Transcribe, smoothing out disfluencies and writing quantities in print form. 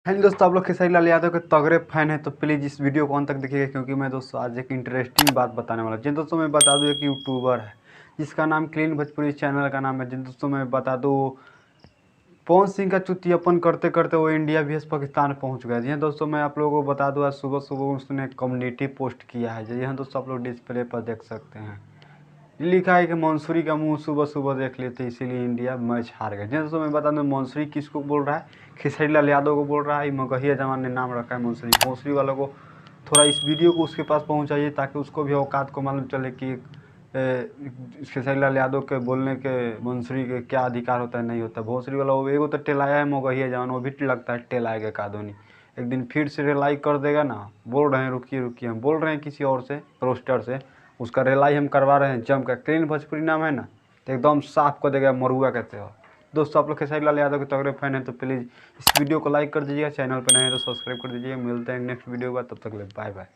Hello दोस्तों, आप लोग खेसारी लाल यादव के तगड़े फैन हैं तो प्लीज़ इस वीडियो को अंत तक देखिएगा, क्योंकि मैं दोस्तों आज एक इंटरेस्टिंग बात बताने वाला हूँ। जिन दोस्तों मैं बता दूँ, एक यूट्यूबर है जिसका नाम क्लीन भोजपुरी चैनल का नाम है। जिन दोस्तों मैं बता दूँ, पवन सिंह का चुतियापन करते करते वो इंडिया vs पाकिस्तान पहुंच गया। जी हाँ दोस्तों, मैं आप लोगों को बता दूँ, आज सुबह सुबह उसने कम्युनिटी पोस्ट किया है। जी हाँ दोस्तों, आप लोग डिस्प्ले पर देख सकते हैं। लिखा है कि मंसूरी का मुंह सुबह सुबह देख लेते इसीलिए इंडिया मैच हार गया। जी हाँ दोस्तों, मैं बता दूँ, मंसूरी किसको बोल रहा है? खेसारी लाल यादव को बोल रहा है। मगहिया जमान ने नाम रखा है मंसूरी। मंसूरी वालों को थोड़ा इस वीडियो को उसके पास पहुंचाइए, ताकि उसको भी औकात को मालूम चले कि खेसारी लाल यादव के बोलने के मंसूरी के क्या अधिकार होता है, नहीं होता। भोसरी वाला वो एगो तो टेलाया है मगहिया जवान, वो भी लगता है टेलाएगा कादोनी। एक दिन फिर से रेलाई कर देगा ना। बोल रहे हैं रुकिए रुकिए, हम बोल रहे हैं किसी और से, रोस्टर से उसका रेलाई हम करवा रहे हैं जम का। क्लीन भोजपुरी नाम है ना, तो एकदम साफ कर देगा, मरुआ कहते हो। दोस्तों, आप लोग खेसारी लाल यादव के तगड़े फैन हैं तो प्लीज़ इस वीडियो को लाइक कर दीजिएगा। चैनल पर नए हैं तो सब्सक्राइब कर दीजिएगा। मिलते हैं नेक्स्ट वीडियो का, तब तक ले बाय बाय।